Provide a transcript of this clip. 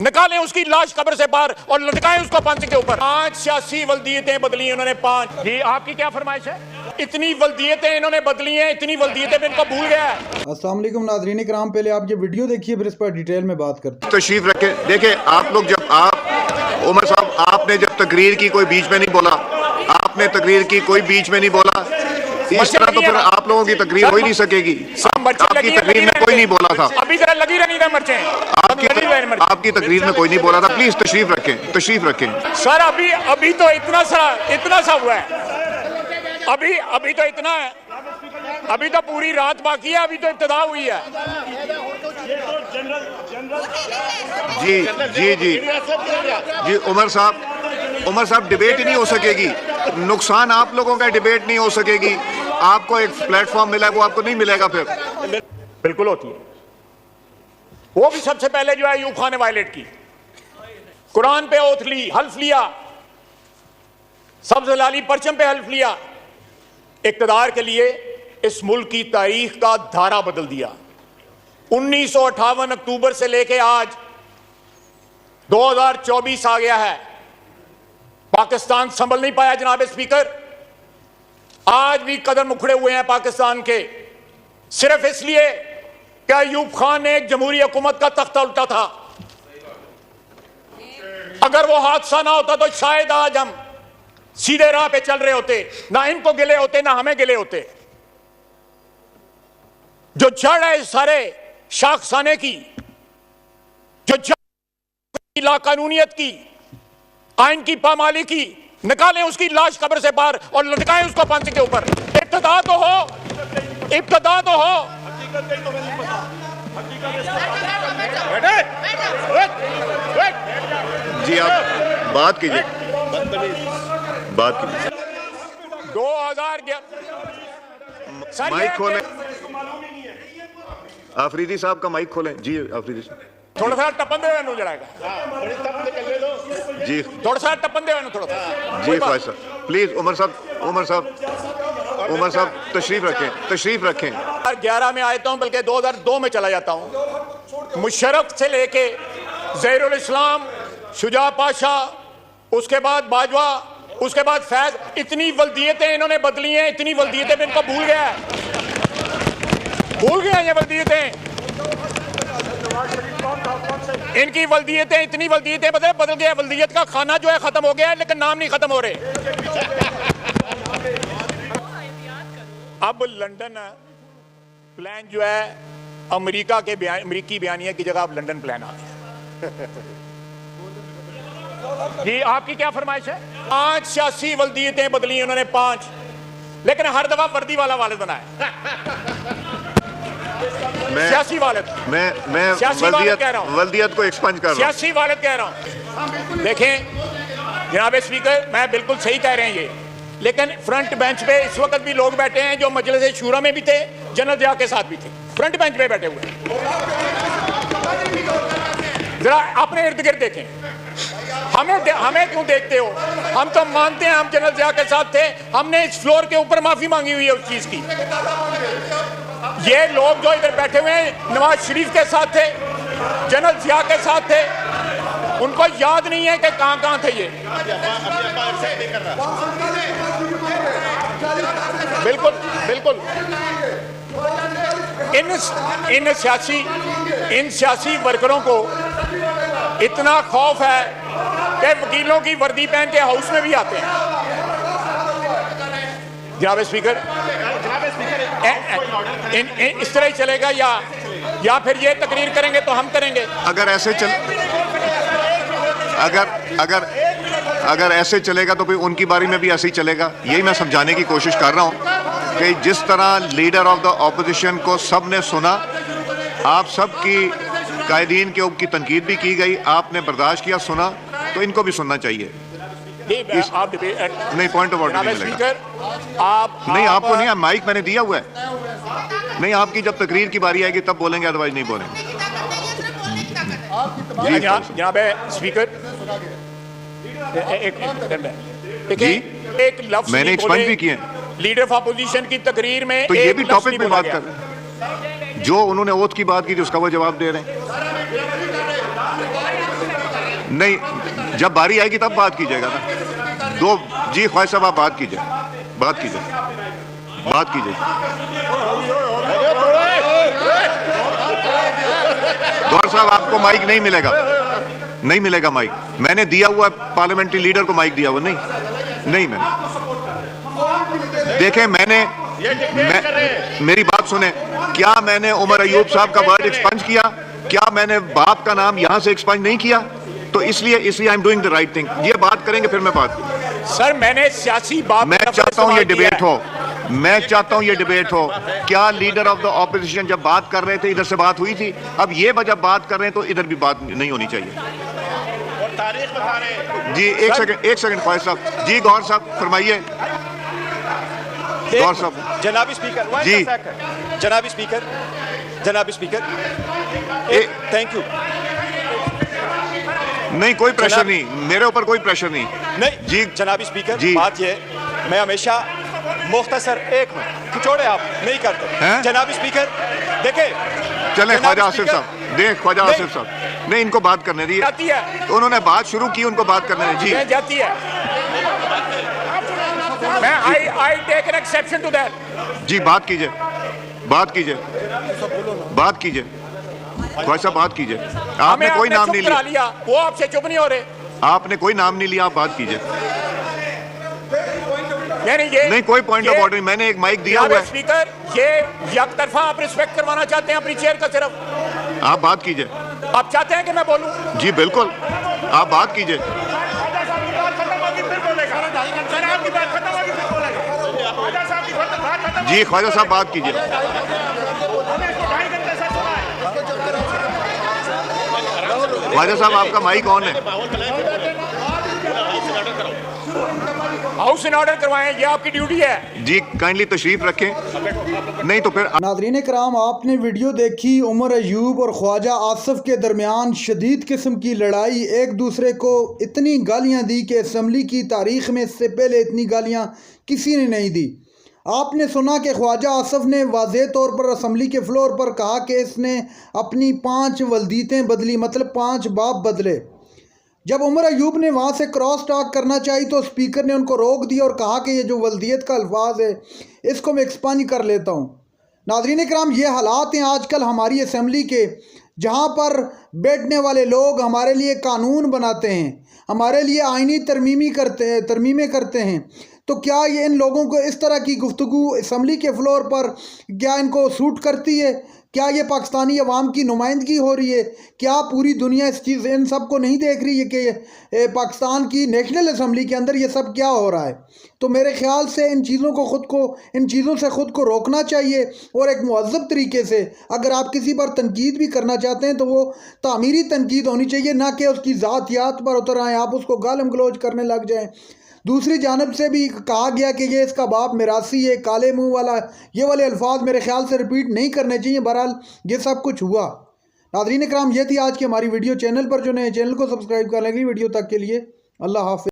निकालें उसकी लाश कब्र से बाहर और लटकाएं उसको फांसी के ऊपर। 5 सियासी वल्दियतें बदली उन्होंने 5। जी आपकी क्या फरमाइश है? इतनी वल्दियतें इन्होंने बदली हैं, इतनी वल्दियतें भी इनको भूल गया है। अस्सलाम वालेकुम नाज़रीन किराम, पहले आप ये वीडियो देखिए फिर इस पर डिटेल में बात करते हैं। तशरीफ रखे। देखिए आप लोग, जब आप उमर साहब, आपने जब तकरीर की कोई बीच में नहीं बोला, आपने तकरीर की कोई बीच में नहीं बोला, इस तरह तो फिर आप लोगों की तकरीर हो ही नहीं सकेगी। आपकी तकरीर में कोई नहीं बोला था, अभी जरा लगी रही ना मर्चे आपकी तकरीर में कोई नहीं बोला था। प्लीज तशरीफ रखें, तशरीफ रखें सर। अभी तो इतना सा हुआ है, अभी तो इतना है, अभी तो पूरी रात बाकी है, अभी तो इब्तिदा हुई है। जी जी जी जी उमर साहब डिबेट ही नहीं हो सकेगी। नुकसान आप लोगों का, डिबेट नहीं हो सकेगी। आपको एक प्लेटफॉर्म मिला है, वो आपको नहीं मिलेगा फिर। बिल्कुल होती है। वो भी सबसे पहले जो है अयूब खान ने वायलेट की, कुरान पे ओथ ली, हल्फ लिया, सब्ज लाली परचम पे हल्फ लिया, इक्तदार के लिए इस मुल्क की तारीख का धारा बदल दिया। 1958 अक्टूबर से लेके आज 2024 आ गया है, पाकिस्तान संभल नहीं पाया जनाब स्पीकर। आज भी कदम उखड़े हुए हैं पाकिस्तान के, सिर्फ इसलिए कि अयूब खान ने एक जमहूरी हुकूमत का तख्ता उल्टा था। अगर वो हादसा ना होता तो शायद आज हम सीधे राह पे चल रहे होते, ना इनको गिले होते ना हमें गिले होते। जो जड़ है सारे शाखसाने की, जो जड़ लाकानूनियत की, आइन की पामाली की, निकालें उसकी लाश कब्र से बाहर और लटकाएं उसको फांसी के ऊपर। इब्तिदा तो हो, इब्तिदा तो हो। जी आप बात कीजिए, बात कीजिए। 2011 माइक खोलें, आफरीदी साहब का माइक खोलें। जी आफरीदी साहब, थोड़ा सा टप्पन दे जड़ाएगा जी, थोड़ा सा टप्पन दे थोड़ा सा जी फाइज साहब प्लीज। उमर साहब तशरीफ रखें। 2011 में आया हूं, बल्कि 2002 में चला जाता हूं। मुशर्रफ से लेके ज़हीरुल इस्लाम, शुजा पाशा, उसके बाद बाजवा, उसके बाद फैज, इतनी वल्दियतें इन्होंने बदली हैं, इतनी वल्दियतें भी इनको भूल गया ये वल्दियतें। इनकी वल्दियतें, इतनी वल्दियतें बदल गया। वल्दियत का खाना जो है खत्म हो गया है, लेकिन नाम नहीं खत्म हो रहे। अब लंदन प्लान जो है, अमेरिकी बयानिया की जगह अब लंदन प्लान आ गया। जी आपकी क्या फरमाइश है? 5 सियासी वल्दियतें बदली उन्होंने 5, लेकिन हर दफा वर्दी वाला वालिद बनाया। सियासी वालिद, मैं वल्दियत को एक्सपंज कर रहा हूं, सियासी वालिद कह रहा हूं। देखें जनाब स्पीकर, मैं बिल्कुल सही कह रहे हैं ये, लेकिन फ्रंट बेंच पे इस वक्त भी लोग बैठे हैं जो मजलिस शूरा में भी थे, जनरल ज़िया के साथ भी थे, फ्रंट बेंच पे बैठे हुए। जरा अपने इर्द गिर्द देखें। हमें क्यों देखते हो? हम तो मानते हैं हम जनरल ज़िया के साथ थे, हमने इस फ्लोर के ऊपर माफी मांगी हुई है उस चीज की। ये लोग जो इधर बैठे हुए हैं नवाज शरीफ के साथ थे, जनरल ज़िया के साथ थे, उनको याद नहीं है कि कहां थे ये। बिल्कुल इन सियासी वर्करों को इतना खौफ है कि वकीलों की वर्दी पहन के हाउस में भी आते हैं। जनाब स्पीकर, इस तरह ही चलेगा या फिर ये तकरीर करेंगे तो हम करेंगे? अगर ऐसे चलेगा तो फिर उनकी बारी में भी ऐसे ही चलेगा। यही मैं समझाने की कोशिश कर रहा हूं कि जिस तरह लीडर ऑफ द ऑपोजिशन को सब ने सुना, आप सब की कायदीन के की तनकीद भी की गई, आपने बर्दाश्त किया, सुना, तो इनको भी सुनना चाहिए। नहीं, पॉइंट ऑफ ऑर्डर नहीं मिलेगा। नहीं, आपको नहीं, माइक मैंने दिया हुआ है। नहीं, आपकी जब तकरीर की बारी आएगी तब बोलेंगे, अदरवाइज नहीं बोलेंगे। जनाब स्पीकर, एक लफ्ज मैंने एक्सपंज भी किए लीडर ऑफ अपोजिशन की तकरीर में, तो ये भी टॉपिक पे बात कर, जो उन्होंने ओथ की बात की थी उसका वो जवाब दे रहे हैं। नहीं, जब बारी आएगी तब बात कीजिएगा ना। दो जी ख्वाहिश साहब, आप बात कीजिए, बात कीजिए, बात कीजिए। गौर साहब, आपको माइक नहीं मिलेगा, नहीं मिलेगा माइक। मैंने दिया हुआ पार्लियामेंट्री लीडर को माइक दिया हुआ नहीं, नहीं मैंने। देखें, मेरी बात सुने, क्या मैंने उमर अयूब साहब का वर्ड एक्सपंज किया? क्या मैंने बाप का नाम यहां से एक्सपंज नहीं किया? तो इसलिए I am doing the right thing. ये बात करेंगे फिर मैं बात। सर, मैंने सियासी बात, मैं चाहता हूं ये डिबेट हो, मैं चाहता हूं ये डिबेट हो। क्या लीडर ऑफ द ऑपोजिशन जब बात कर रहे थे इधर से बात हुई थी? अब ये जब बात कर रहे हैं तो इधर भी बात नहीं होनी चाहिए। जी एक सेकंड ख्वाहिश साहब। जी गौर साहब फरमाइए। गौर साहब। जनाबी स्पीकर जी, जनाबी स्पीकर, जनाबी स्पीकर, थैंक यू। नहीं, कोई प्रेशर नहीं, मेरे ऊपर कोई प्रेशर नहीं। नहीं जी जनाबी स्पीकर जी, बात ये, मैं हमेशा मुख्तसर एक हूँ, खिचौड़े आप नहीं करते हैं? जनाबी स्पीकर देखे, चले ख्वाजा आसिफ साहब, देख ख्वाजा आसिफ साहब, नहीं इनको बात करने दी, तो उन्होंने बात शुरू की, उनको बात करने दी। जी जाती है, मैं I take an exception to that. जी बात कीजिए, बात कीजिए, बात कीजिए ख्वाजा साहब, बात कीजिए। आपने कोई नाम नहीं लिया, वो आपसे चुप नहीं हो रहे। आपने कोई नाम नहीं लिया, आप बात कीजिए। नहीं, कोई पॉइंट ऑफ ऑर्डर नहीं, मैंने एक माइक दिया हुआ है। स्पीकर, ये एक तरफा आप रिस्पेक्ट करवाना चाहते हैं अपनी चेयर का सिर्फ। आप बात कीजिए। आप चाहते हैं कि मैं बोलूं? जी बिल्कुल, आप बात कीजिए। जी ख्वाजा साहब बात कीजिए। ख्वाजा साहब आपका माइक ऑन है। हाउस इन ऑर्डर करवाएं, ये आपकी ड्यूटी है। जी काइंडली तशरीफ रखें, नहीं तो फिर। नाज़रीन कराम, आपने वीडियो देखी उमर अयूब और ख्वाजा आसिफ के दरमियान शदीद किस्म की लड़ाई। एक दूसरे को इतनी गालियां दी कि असम्बली की तारीख में इससे पहले इतनी गालियां किसी ने नहीं दी। आपने सुना कि ख्वाजा आसिफ ने वाज़ेह तौर पर असम्बली के फ्लोर पर कहा कि इसने अपनी 5 वल्दीतें बदली, मतलब 5 बाप बदले। जब उमर अयूब ने वहाँ से क्रॉस टॉक करना चाहिए तो स्पीकर ने उनको रोक दिया और कहा कि ये जो वल्दियत का अल्फाज है इसको मैं एक्सपांड कर लेता हूँ। नाज़रीन कराम, ये हालात हैं आजकल हमारी असम्बली के, जहाँ पर बैठने वाले लोग हमारे लिए कानून बनाते हैं, हमारे लिए आइनी तरमीमें करते हैं। तो क्या ये इन लोगों को इस तरह की गुफ्तगू असम्बली के फ्लोर पर क्या इनको सूट करती है? क्या ये पाकिस्तानी अवाम की नुमाइंदगी हो रही है? क्या पूरी दुनिया इस चीज़ इन सब को नहीं देख रही है कि पाकिस्तान की नेशनल असम्बली के अंदर ये सब क्या हो रहा है? तो मेरे ख्याल से इन चीज़ों से ख़ुद को रोकना चाहिए और एक मुहज़्ज़ब तरीके से अगर आप किसी पर तनकीद भी करना चाहते हैं तो वो तामीरी तनकीद होनी चाहिए, ना कि उसकी ज़ातियात पर उतर आएँ, आप उसको गालम गलोच करने लग जाएँ। दूसरी जानब से भी कहा गया कि ये इसका बाप मिरासी है, काले मुंह वाला, ये वाले अल्फाज मेरे ख्याल से रिपीट नहीं करने चाहिए। बहरहाल ये सब कुछ हुआ। नाज़रीन कराम, ये थी आज की हमारी वीडियो। चैनल पर जो नए चैनल को सब्सक्राइब कर लेंगे। वीडियो तक के लिए अल्लाह हाफ़िज़।